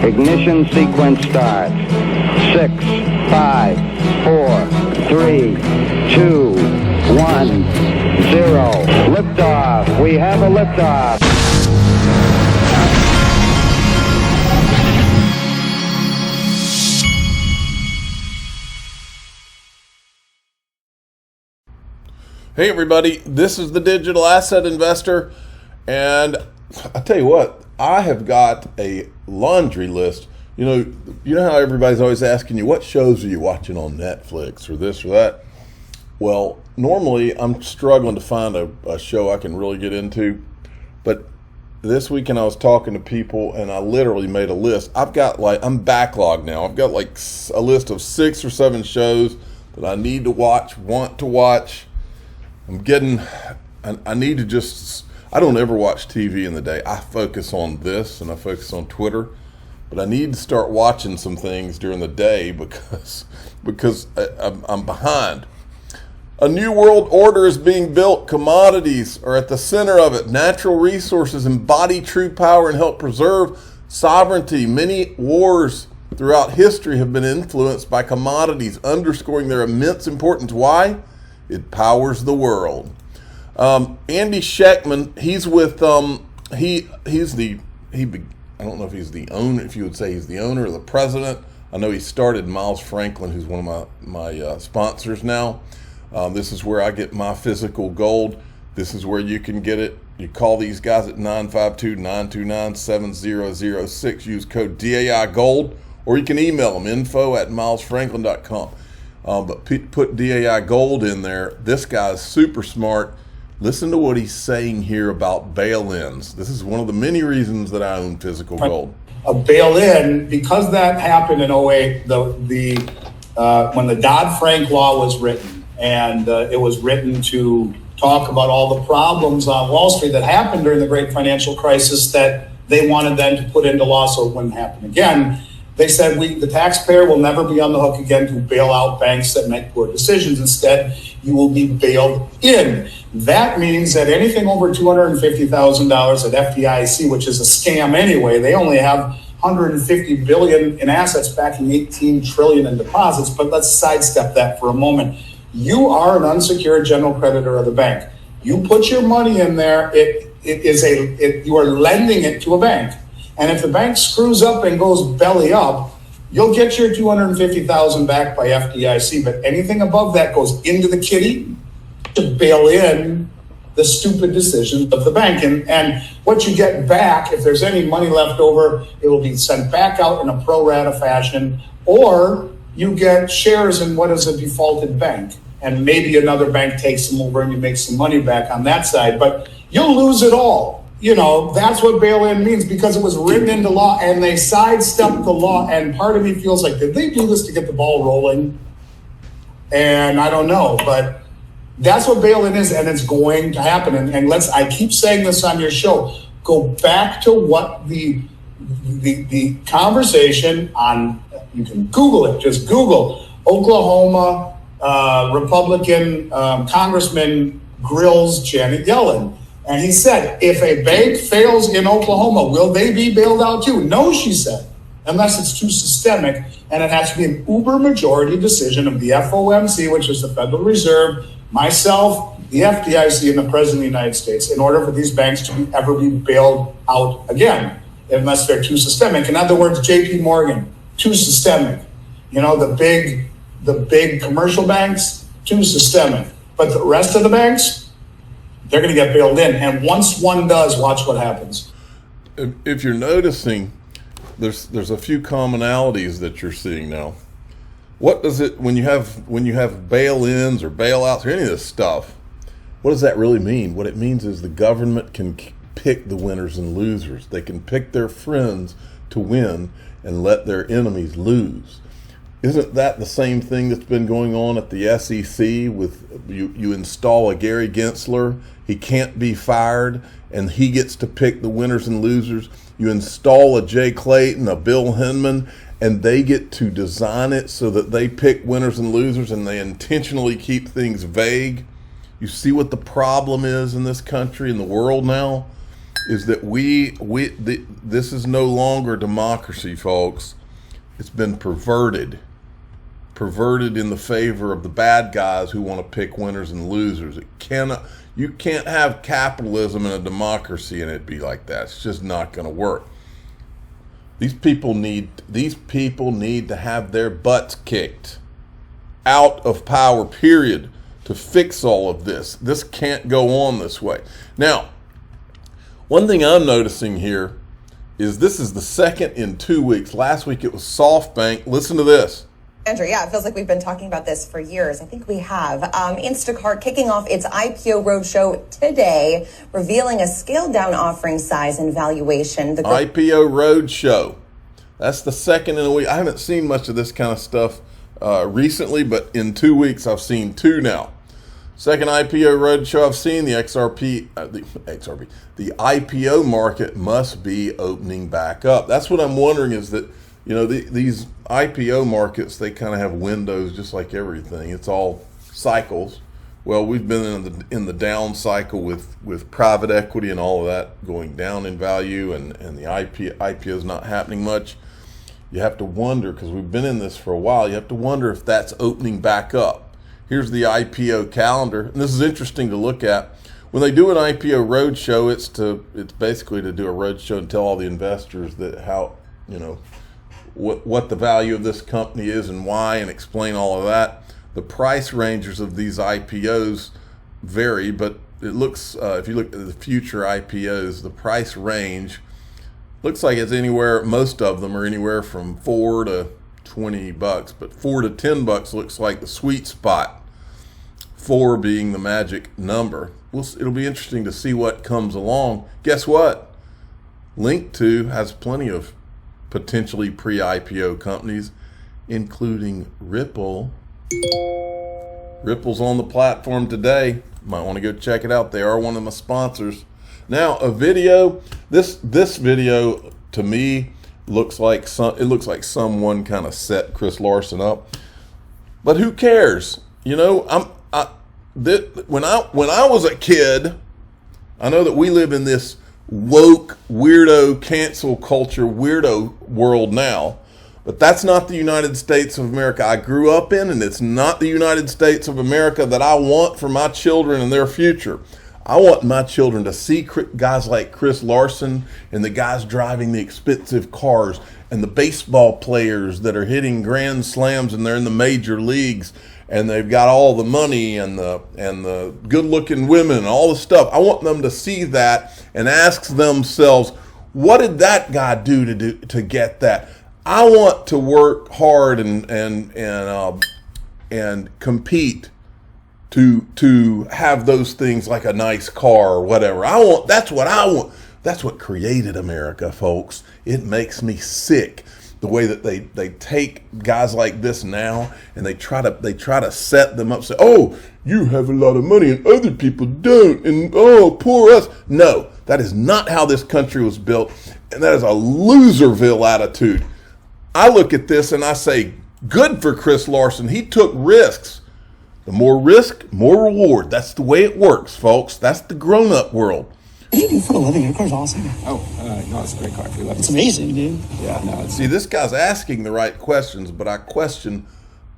Ignition sequence starts. 6, 5, 4, 3, 2, 1, 0. Liftoff. We have a liftoff. Hey everybody, this is the Digital Asset Investor, and I tell you what, I have got a laundry list. You know how everybody's always asking you, what shows are you watching on Netflix or this or that? Well, normally I'm struggling to find a show I can really get into, but this weekend I was talking to people and I literally made a list. I'm backlogged now. I've got like a list of 6 or 7 shows that I need to watch, want to watch. I need to just, I don't ever watch TV in the day. I focus on this and I focus on Twitter, but I need to start watching some things during the day because I'm behind. A new world order is being built. Commodities are at the center of it. Natural resources embody true power and help preserve sovereignty. Many wars throughout history have been influenced by commodities, underscoring their immense importance. Why? It powers the world. Andy Schectman, he's with I don't know if he's the owner, if you would say he's the owner or the president. I know he started Miles Franklin, who's one of my sponsors now. This is where I get my physical gold. This is where you can get it. You call these guys at 952-929-7006. Use code DAI Gold, or you can email them info@milesfranklin.com. But put DAI Gold in there. This guy's super smart. Listen to what he's saying here about bail-ins. This is one of the many reasons that I own physical gold. A bail-in, because that happened in 08, when the Dodd-Frank law was written, and it was written to talk about all the problems on Wall Street that happened during the great financial crisis that they wanted then to put into law so it wouldn't happen again. They said the taxpayer will never be on the hook again to bail out banks that make poor decisions. Instead, you will be bailed in. That means that anything over $250,000 at FDIC, which is a scam anyway, they only have $150 billion in assets backing $18 trillion in deposits. But let's sidestep that for a moment. You are an unsecured general creditor of the bank. You put your money in there. You are lending it to a bank. And if the bank screws up and goes belly up, you'll get your $250,000 back by FDIC. But anything above that goes into the kitty to bail in the stupid decisions of the bank. And what you get back, if there's any money left over, it will be sent back out in a pro rata fashion, or you get shares in what is a defaulted bank. And maybe another bank takes them over and you make some money back on that side. But you'll lose it all. That's what bail-in means, because it was written into law and they sidestepped the law. And part of me feels like, did they do this to get the ball rolling? And I don't know, but that's what bail-in is, and it's going to happen. And I keep saying this on your show, go back to what the conversation on, you can Google it, just Google Oklahoma Republican Congressman grills Janet Yellen. And he said, if a bank fails in Oklahoma, will they be bailed out too? No, she said, unless it's too systemic, and it has to be an uber majority decision of the FOMC, which is the Federal Reserve, myself, the FDIC, and the President of the United States, in order for these banks to ever be bailed out again, unless they're too systemic. In other words, JP Morgan, too systemic. The big commercial banks, too systemic. But the rest of the banks, they're going to get bailed in. And once one does, watch what happens. If you're noticing, there's a few commonalities that you're seeing now. What does it, when you have bail-ins or bailouts or any of this stuff, what does that really mean? What it means is the government can pick the winners and losers. They can pick their friends to win and let their enemies lose. Isn't that the same thing that's been going on at the SEC with you install a Gary Gensler, he can't be fired, and he gets to pick the winners and losers. You install a Jay Clayton, a Bill Hinman, and they get to design it so that they pick winners and losers, and they intentionally keep things vague. You see what the problem is in this country, in the world now? is that this is no longer democracy, folks. It's been perverted in the favor of the bad guys who want to pick winners and losers. You can't have capitalism and a democracy and it be like that. It's just not going to work. These people need to have their butts kicked out of power, period, to fix all of this. This can't go on this way. Now, one thing I'm noticing here is this is the second in 2 weeks. Last week it was SoftBank. Listen to this. Andrew, yeah, it feels like we've been talking about this for years. I think we have. Instacart kicking off its IPO roadshow today, revealing a scaled-down offering size and valuation. The IPO roadshow. That's the second in a week. I haven't seen much of this kind of stuff recently, but in 2 weeks I've seen two now. Second IPO roadshow I've seen. The the IPO market must be opening back up. That's what I'm wondering is that, these IPO markets, they kind of have windows just like everything. It's all cycles. Well, we've been in the down cycle with private equity and all of that going down in value, and the IPO is not happening much. You have to wonder, because we've been in this for a while, you have to wonder if that's opening back up. Here's the IPO calendar, and this is interesting to look at. When they do an IPO roadshow, it's basically to do a roadshow and tell all the investors that what the value of this company is and why, and explain all of that. The price ranges of these IPOs vary, but it looks, if you look at the future IPOs, the price range looks like it's most of them are anywhere from $4 to $20, but $4 to $10 looks like the sweet spot. 4 being the magic number. It'll be interesting to see what comes along. Guess what? Link2 has plenty of potentially pre-IPO companies, including Ripple. Ripple's on the platform today. Might want to go check it out. They are one of my sponsors. Now, a video. This video to me looks like someone kind of set Chris Larson up. But who cares? When I was a kid, I know that we live in this woke, weirdo, cancel culture, weirdo world now, but that's not the United States of America I grew up in, and it's not the United States of America that I want for my children and their future. I want my children to see guys like Chris Larson and the guys driving the expensive cars and the baseball players that are hitting grand slams and they're in the major leagues and they've got all the money and the good-looking women and all the stuff. I want them to see that and ask themselves, what did that guy do to get that? I want to work hard and compete to have those things like a nice car or whatever. That's what I want. That's what created America, folks. It makes me sick the way that they take guys like this now and they try to set them up, say, oh, you have a lot of money and other people don't, and oh, poor us. No, that is not how this country was built, and that is a loserville attitude. I look at this and I say, good for Chris Larson. He took risks. The more risk, more reward. That's the way it works, folks. That's the grown-up world. What do you do for a living? Your car's awesome. No, it's a great car. It's amazing, dude. Yeah, no, See, this guy's asking the right questions, but I question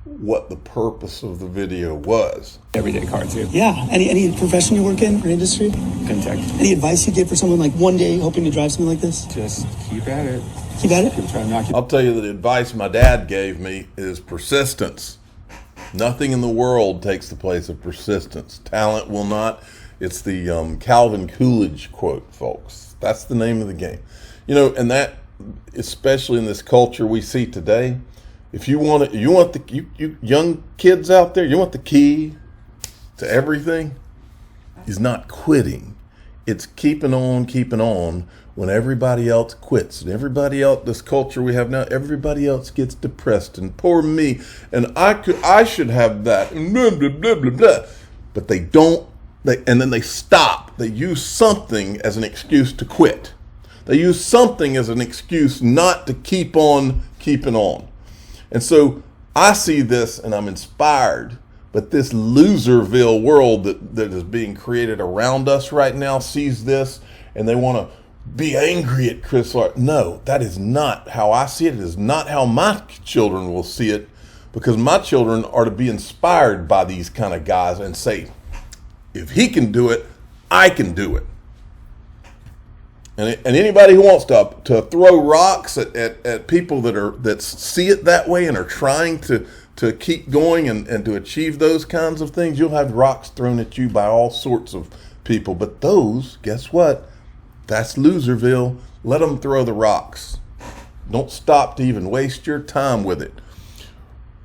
what the purpose of the video was. everyday car too. Yeah. Any profession you work in or industry? Fintech. Any advice you give for someone like one day hoping to drive something like this? Just keep at it. Keep at it? Keep trying to knock it. I'll tell you that the advice my dad gave me is persistence. Nothing in the world takes the place of persistence. Talent will not. It's the Calvin Coolidge quote, folks. That's the name of the game. You know, and that, especially in this culture we see today, if you want it, you young kids out there, you want the key to everything is not quitting. It's keeping on when everybody else quits. And everybody else, this culture we have now, everybody else gets depressed and poor me, and I should have that, and blah, blah, blah, blah, blah. But they don't, and then they stop. They use something as an excuse to quit. They use something as an excuse not to keep on keeping on. And so I see this and I'm inspired, but this loserville world that is being created around us right now sees this and they want to be angry at Chris Larson. No, that is not how I see it. It is not how my children will see it, because my children are to be inspired by these kind of guys and say, if he can do it, I can do it. And anybody who wants to throw rocks at people that see it that way and are trying to keep going and to achieve those kinds of things, you'll have rocks thrown at you by all sorts of people. But those, guess what? That's Loserville. Let them throw the rocks. Don't stop to even waste your time with it.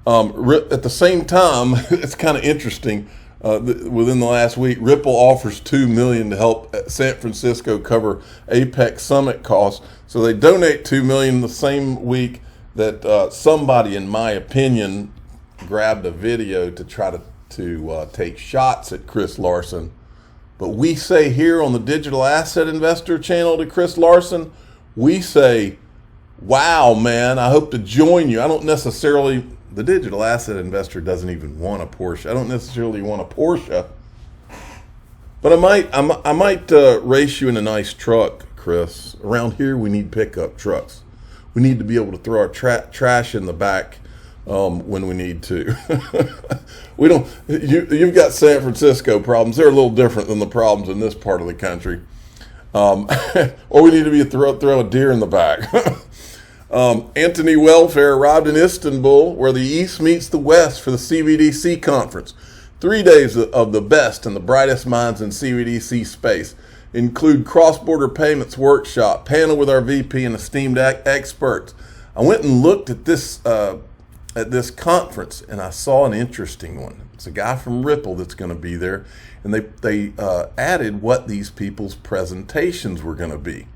At the same time, it's kind of interesting. Within the last week, Ripple offers $2 million to help San Francisco cover Apex Summit costs. So they donate $2 million the same week that somebody, in my opinion, grabbed a video to try to take shots at Chris Larson. But we say here on the Digital Asset Investor channel to Chris Larson, we say, wow, man, I hope to join you. I don't necessarily, the Digital Asset Investor doesn't even want a Porsche. I don't necessarily want a Porsche. But I might race you in a nice truck, Chris. Around here, we need pickup trucks. We need to be able to throw our trash in the back when we need to. We don't. You've got San Francisco problems. They're a little different than the problems in this part of the country. Or we need to be throw a deer in the back. Anthony Welfare arrived in Istanbul, where the East meets the West for the CBDC conference. 3 days of the best and the brightest minds in CBDC space include cross-border payments workshop, panel with our VP and esteemed experts. I went and looked at this conference, and I saw an interesting one. It's a guy from Ripple that's going to be there, and they added what these people's presentations were going to be.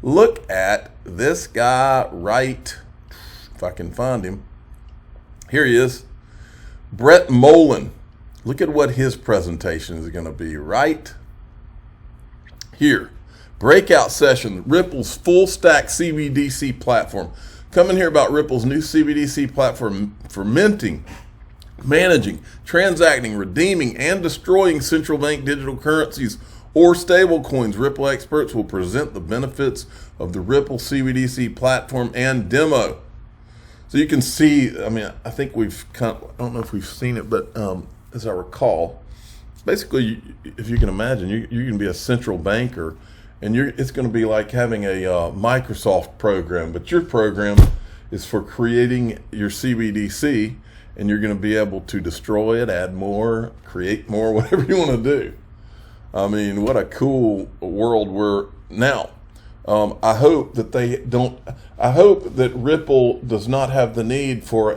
Look at this guy right, if I can find him. Here he is, Brett Molen. Look at what his presentation is going to be right here. Breakout session, Ripple's full stack CBDC platform. Come and hear about Ripple's new CBDC platform for minting, managing, transacting, redeeming, and destroying central bank digital currencies or stablecoins. Ripple experts will present the benefits of the Ripple CBDC platform and demo. So you can see, I mean, I think I don't know if we've seen it, but as I recall, basically, if you can imagine, you can be a central banker, and it's going to be like having a Microsoft program, but your program is for creating your CBDC, and you're going to be able to destroy it, add more, create more, whatever you want to do. I mean, what a cool world we're now. I hope that Ripple does not have the need for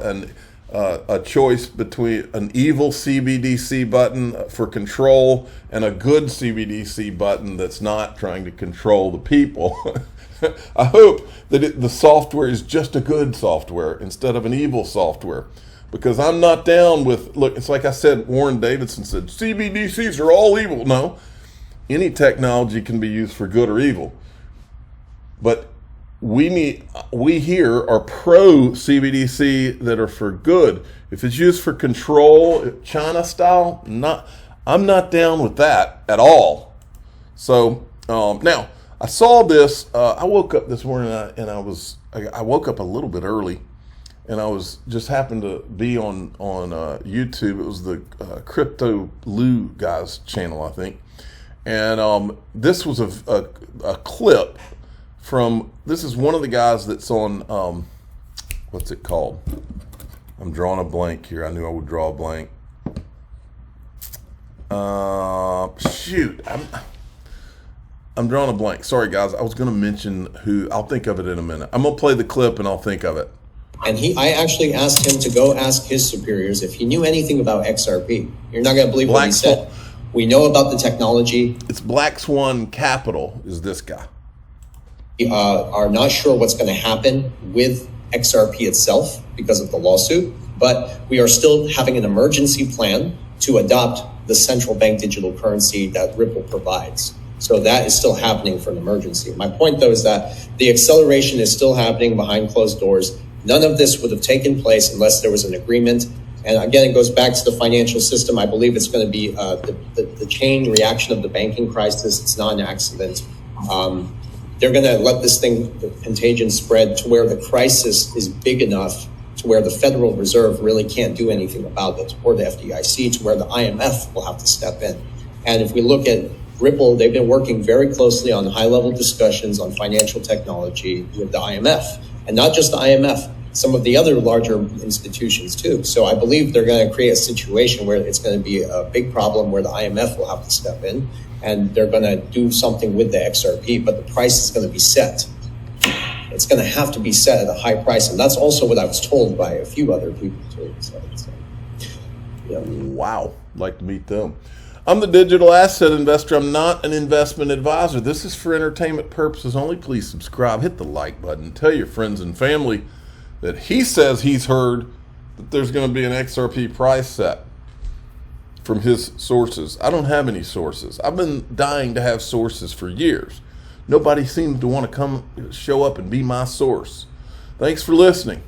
a choice between an evil CBDC button for control and a good CBDC button that's not trying to control the people. I hope that the software is just a good software instead of an evil software. Because I'm not down with, look, it's like I said, Warren Davidson said, CBDCs are all evil. No, any technology can be used for good or evil. But we here are pro CBDC that are for good. If it's used for control, China style, I'm not down with that at all. So now I saw this. I woke up this morning and I woke up a little bit early, and I was just happened to be on YouTube. It was the Crypto Lou guy's channel, I think, and this was a clip from, this is one of the guys that's on, what's it called? I'm drawing a blank here. I knew I would draw a blank. Shoot, I'm drawing a blank. Sorry, guys. I was going to mention who. I'll think of it in a minute. I'm going to play the clip and I'll think of it. And I actually asked him to go ask his superiors if he knew anything about XRP. You're not going to believe what he said. We know about the technology. It's Black Swan Capital is this guy. We are not sure what's going to happen with XRP itself because of the lawsuit, but we are still having an emergency plan to adopt the central bank digital currency that Ripple provides. So that is still happening for an emergency. My point, though, is that the acceleration is still happening behind closed doors. None of this would have taken place unless there was an agreement. And again, it goes back to the financial system. I believe it's going to be the chain reaction of the banking crisis. It's not an accident. They're going to let this thing, the contagion, spread to where the crisis is big enough to where the Federal Reserve really can't do anything about it, or the FDIC, to where the IMF will have to step in. And if we look at Ripple, they've been working very closely on high-level discussions on financial technology with the IMF, and not just the IMF, some of the other larger institutions too. So I believe they're going to create a situation where it's going to be a big problem where the IMF will have to step in, and they're going to do something with the XRP, but the price is going to be set. It's going to have to be set at a high price, and that's also what I was told by a few other people too. So, yeah. Wow, I'd like to meet them. I'm the digital asset investor. I'm not an investment advisor. This is for entertainment purposes only. Please subscribe, hit the like button, tell your friends and family that he says he's heard that there's going to be an XRP price set from his sources. I don't have any sources. I've been dying to have sources for years. Nobody seems to want to come show up and be my source. Thanks for listening.